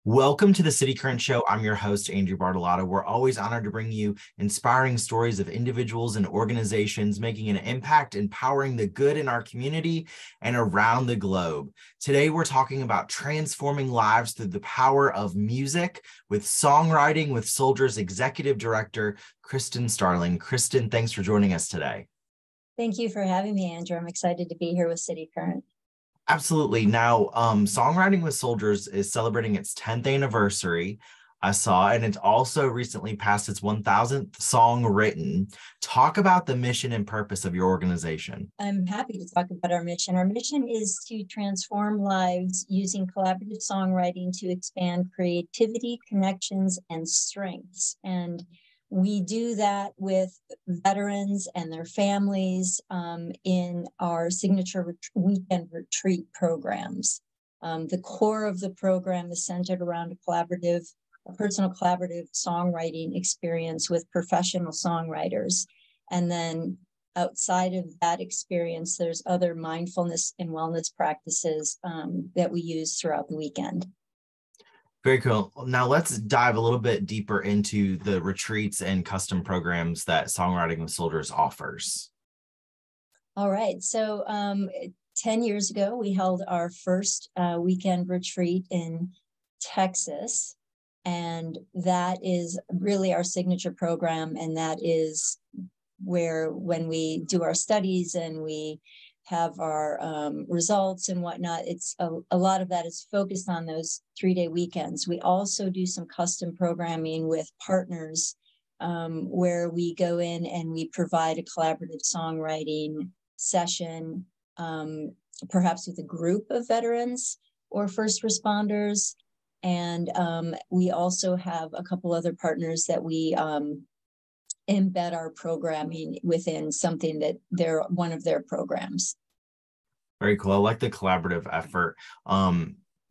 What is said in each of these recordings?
Welcome to the City Current Show. I'm your host, Andrew Bartolotta. We're always honored to bring you inspiring stories of individuals and organizations making an impact, empowering the good in our community and around the globe. Today, we're talking about transforming lives through the power of music with Songwriting with Soldiers Executive Director, Kristin Starling. Kristin, thanks for joining us today. Thank you for having me, Andrew. I'm excited to be here with City Current. Absolutely. Now, Songwriting with Soldiers is celebrating its 10th anniversary. I saw, and it's also recently passed its 1000th song written. Talk about the mission and purpose of your organization. I'm happy to talk about our mission. Our mission is to transform lives using collaborative songwriting to expand creativity, connections, and strengths. And we do that with veterans and their families in our signature weekend retreat programs. The core of the program is centered around a personal collaborative songwriting experience with professional songwriters. And then outside of that experience, there's other mindfulness and wellness practices that we use throughout the weekend. Very cool. Now let's dive a little bit deeper into the retreats and custom programs that Songwriting with Soldiers offers. All right. So 10 years ago, we held our first weekend retreat in Texas. And that is really our signature program. And that is where, when we do our studies and we have our results and whatnot, it's a lot of that is focused on those 3-day weekends. We also do some custom programming with partners where we go in and we provide a collaborative songwriting session, perhaps with a group of veterans or first responders. And we also have a couple other partners that we embed our programming within something that they're one of their programs. Very cool. I like the collaborative effort.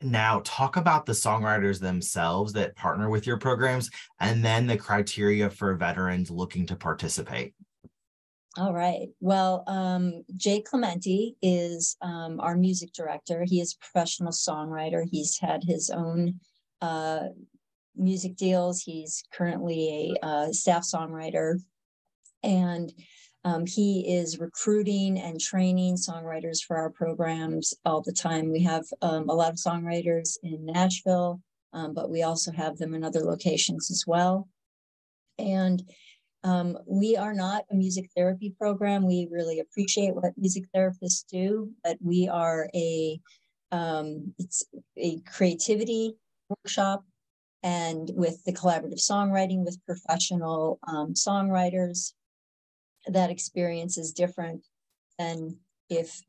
Now talk about the songwriters themselves that partner with your programs and then the criteria for veterans looking to participate. All right. Well, Jay Clementi is our music director. He is a professional songwriter. He's had his own music deals. He's currently a staff songwriter, and he is recruiting and training songwriters for our programs all the time. We have a lot of songwriters in Nashville, but we also have them in other locations as well. And we are not a music therapy program. We really appreciate what music therapists do, but we are it's a creativity workshop, and with the collaborative songwriting with professional songwriters. That experience is different than if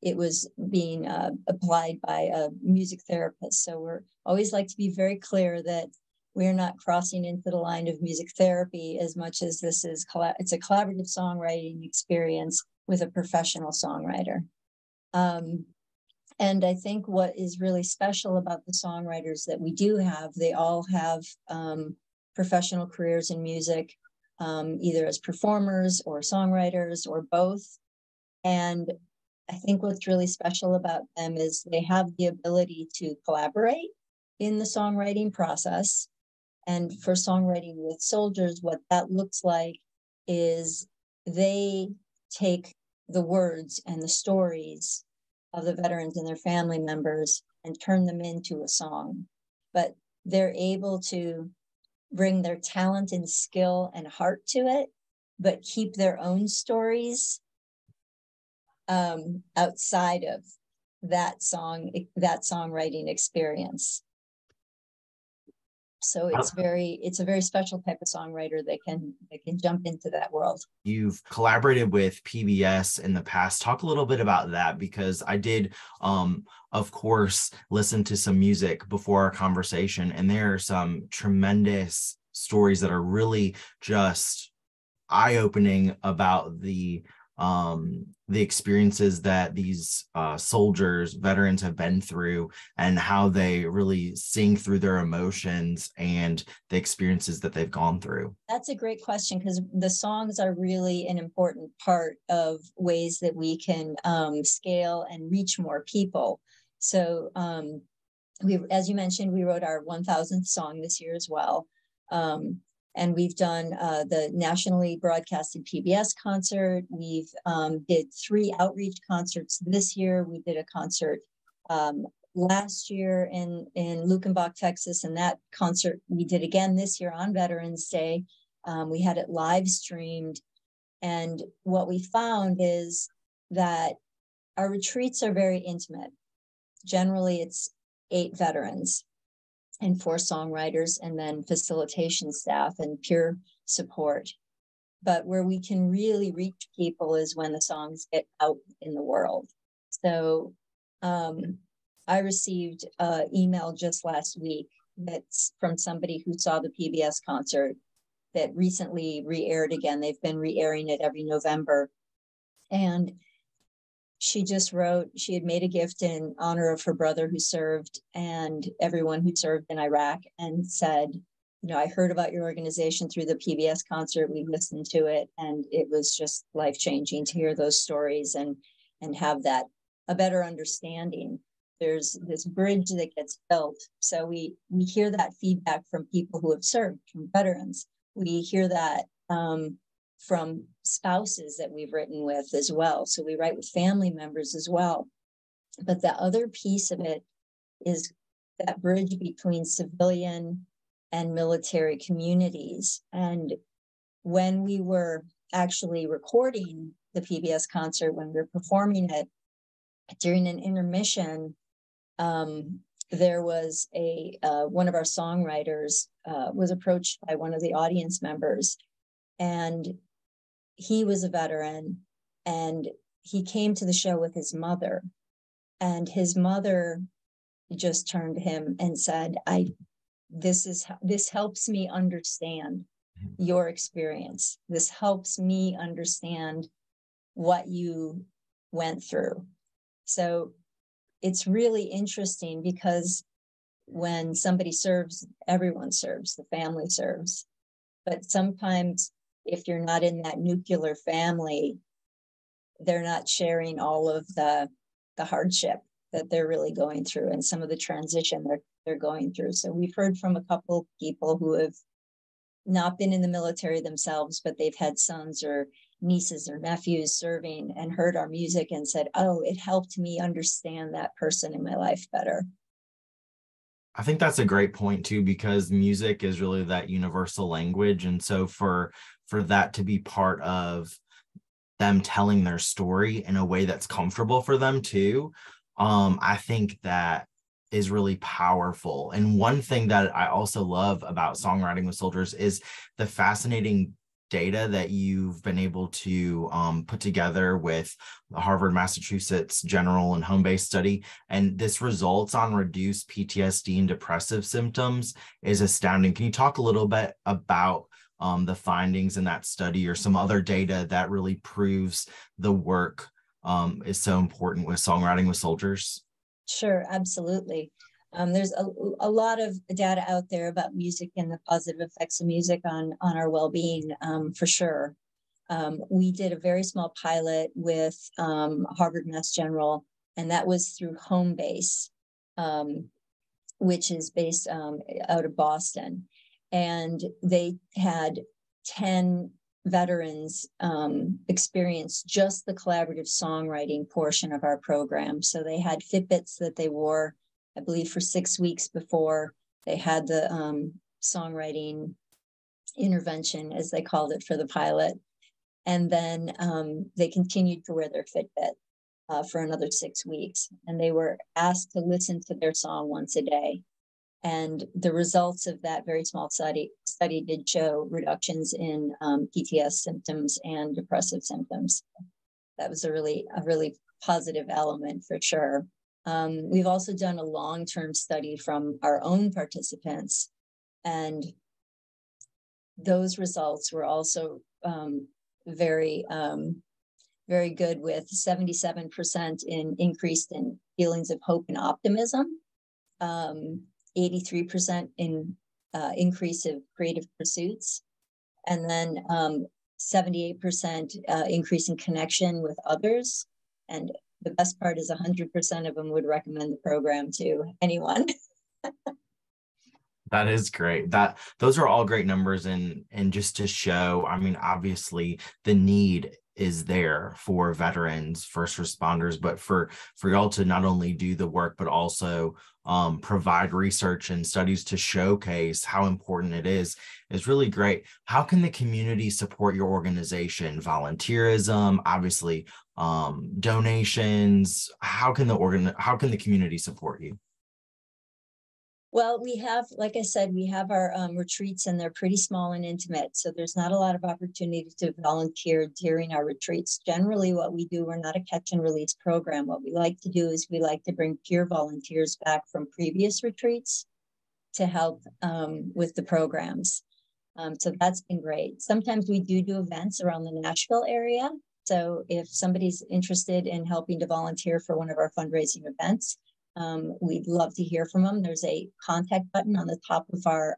it was being applied by a music therapist. So we're always like to be very clear that we're not crossing into the line of music therapy as much as this is it's a collaborative songwriting experience with a professional songwriter. And I think what is really special about the songwriters that we do have, they all have professional careers in music, either as performers or songwriters or both. And I think what's really special about them is they have the ability to collaborate in the songwriting process. And for Songwriting with Soldiers, what that looks like is they take the words and the stories of the veterans and their family members and turn them into a song. But they're able to bring their talent and skill and heart to it, but keep their own stories outside of that songwriting experience. So it's a very special type of songwriter that can jump into that world. You've collaborated with PBS in the past. Talk a little bit about that, because I did, of course, listen to some music before our conversation, and there are some tremendous stories that are really just eye-opening about the experiences that these soldiers, veterans have been through, and how they really sing through their emotions and the experiences that they've gone through. That's a great question, because the songs are really an important part of ways that we can scale and reach more people. So as you mentioned, we wrote our 1000th song this year as well. And we've done the nationally broadcasted PBS concert. We've did 3 outreach concerts this year. We did a concert last year in Luckenbach, Texas, and that concert we did again this year on Veterans Day. We had it live streamed. And what we found is that our retreats are very intimate. Generally, it's 8 veterans and 4 songwriters, and then facilitation staff and peer support. But where we can really reach people is when the songs get out in the world. So I received an email just last week that's from somebody who saw the PBS concert that recently re-aired again. They've been re-airing it every November. And she just wrote, she had made a gift in honor of her brother who served and everyone who served in Iraq, and said, you know, I heard about your organization through the PBS concert. We listened to it, and it was just life-changing to hear those stories and have that, a better understanding. There's this bridge that gets built. So we hear that feedback from people who have served, from veterans. We hear that from spouses that we've written with as well. So we write with family members as well. But the other piece of it is that bridge between civilian and military communities. And when we were actually recording the PBS concert, when we were performing it, during an intermission, there was one of our songwriters was approached by one of the audience members, and he was a veteran, and he came to the show with his mother, and his mother just turned to him and said, this helps me understand your experience. This helps me understand what you went through. So it's really interesting, because when somebody serves, everyone serves, the family serves. But sometimes if you're not in that nuclear family, they're not sharing all of the hardship that they're really going through and some of the transition they're going through. So we've heard from a couple people who have not been in the military themselves, but they've had sons or nieces or nephews serving and heard our music and said, oh, it helped me understand that person in my life better. I think that's a great point too, because music is really that universal language. And so for that to be part of them telling their story in a way that's comfortable for them too, I think that is really powerful. And one thing that I also love about Songwriting with Soldiers is the fascinating data that you've been able to put together with the Harvard, Massachusetts General and Home-Based Study. And this results on reduced PTSD and depressive symptoms is astounding. Can you talk a little bit about the findings in that study, or some other data that really proves the work is so important with Songwriting with Soldiers? Sure, absolutely. There's a lot of data out there about music and the positive effects of music on our well-being, for sure. We did a very small pilot with Harvard Mass General, and that was through Homebase, which is based out of Boston. And they had 10 veterans experience just the collaborative songwriting portion of our program. So they had Fitbits that they wore, I believe, for 6 weeks before they had the songwriting intervention, as they called it, for the pilot. And then they continued to wear their Fitbit for another 6 weeks. And they were asked to listen to their song once a day. And the results of that very small study did show reductions in PTSD symptoms and depressive symptoms. That was a really positive element for sure. We've also done a long-term study from our own participants, and those results were also very good, with 77% increased in feelings of hope and optimism, 83% in increase of creative pursuits, and then 78% increase in connection with others. And the best part is 100% of them would recommend the program to anyone. That is great. Those are all great numbers, and just to show, I mean, obviously the need is there for veterans, first responders, but for y'all to not only do the work, but also provide research and studies to showcase how important it is really great. How can the community support your organization? Volunteerism, obviously, donations. How can the community support you? Well, we have, like I said, we have our retreats, and they're pretty small and intimate. So there's not a lot of opportunity to volunteer during our retreats. Generally, what we do, we're not a catch and release program. What we like to do is we like to bring peer volunteers back from previous retreats to help with the programs. So that's been great. Sometimes we do events around the Nashville area. So if somebody's interested in helping to volunteer for one of our fundraising events, we'd love to hear from them. There's a contact button on the top of our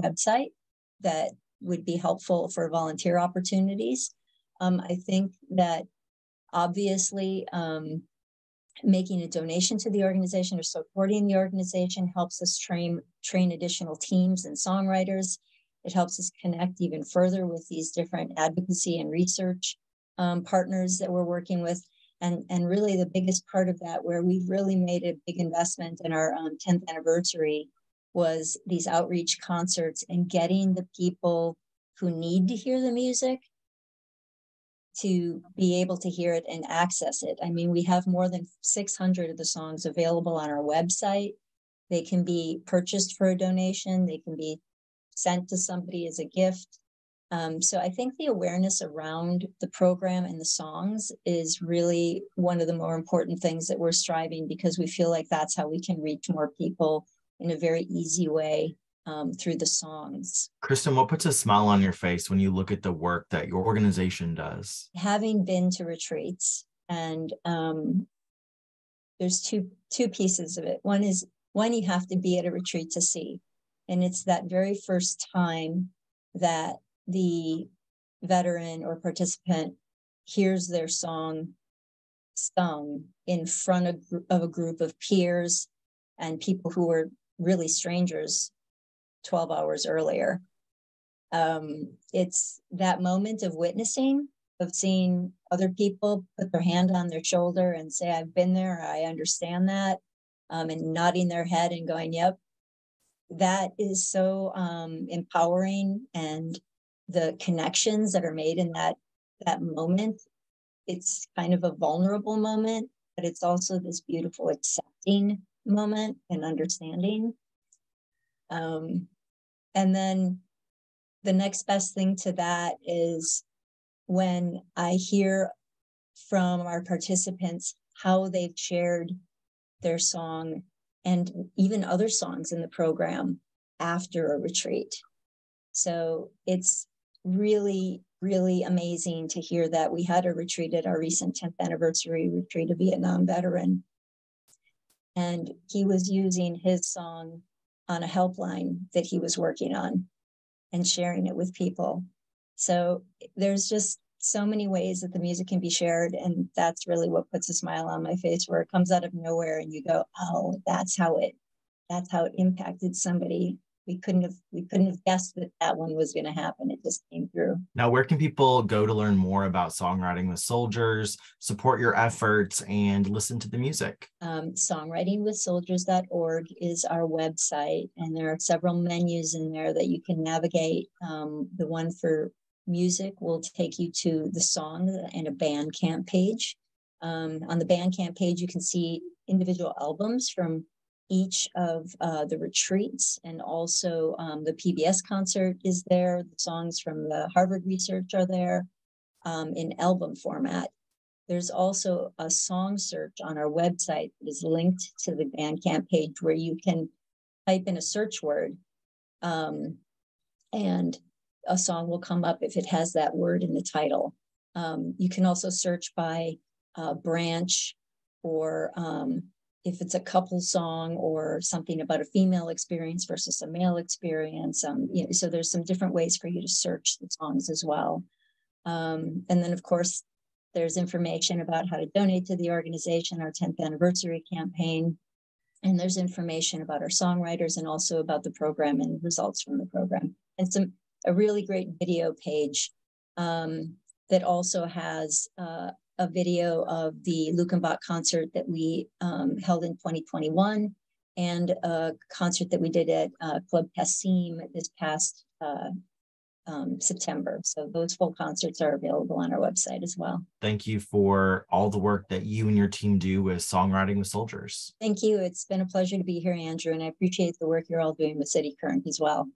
website that would be helpful for volunteer opportunities. I think that obviously making a donation to the organization or supporting the organization helps us train additional teams and songwriters. It helps us connect even further with these different advocacy and research partners that we're working with. And really the biggest part of that, where we've really made a big investment in our 10th anniversary, was these outreach concerts and getting the people who need to hear the music to be able to hear it and access it. I mean, we have more than 600 of the songs available on our website. They can be purchased for a donation. They can be sent to somebody as a gift. So I think the awareness around the program and the songs is really one of the more important things that we're striving, because we feel like that's how we can reach more people in a very easy way through the songs. Kristin, what puts a smile on your face when you look at the work that your organization does? Having been to retreats, and there's two pieces of it. One, you have to be at a retreat to see, and it's that very first time that the veteran or participant hears their song sung in front of a group of peers and people who were really strangers 12 hours earlier. It's that moment of witnessing, of seeing other people put their hand on their shoulder and say, I've been there, I understand that, and nodding their head and going, yep. That is so empowering, and the connections that are made in that moment, it's kind of a vulnerable moment, but it's also this beautiful accepting moment and understanding. And then the next best thing to that is when I hear from our participants how they've shared their song and even other songs in the program after a retreat. So it's really, really amazing to hear that. We had a retreat at our recent 10th anniversary retreat, a Vietnam veteran, and he was using his song on a helpline that he was working on and sharing it with people. So there's just so many ways that the music can be shared, and that's really what puts a smile on my face, where it comes out of nowhere and you go, oh, that's how it impacted somebody. We couldn't have guessed that one was going to happen. It just came through. Now, where can people go to learn more about Songwriting with Soldiers, support your efforts, and listen to the music? SongwritingWithSoldiers.org is our website, and there are several menus in there that you can navigate. The one for music will take you to the song and a Bandcamp page. On the Bandcamp page, you can see individual albums from each of the retreats, and also the PBS concert is there. The songs from the Harvard research are there in album format. There's also a song search on our website that is linked to the Bandcamp page, where you can type in a search word and a song will come up if it has that word in the title. You can also search by branch, or if it's a couple song or something about a female experience versus a male experience. So there's some different ways for you to search the songs as well. And then, of course, there's information about how to donate to the organization, our 10th anniversary campaign. And there's information about our songwriters and also about the program and results from the program. And a really great video page that also has a video of the Luckenbach concert that we held in 2021 and a concert that we did at Club Passim this past September. So those full concerts are available on our website as well. Thank you for all the work that you and your team do with Songwriting with Soldiers. Thank you. It's been a pleasure to be here, Andrew, and I appreciate the work you're all doing with City Current as well.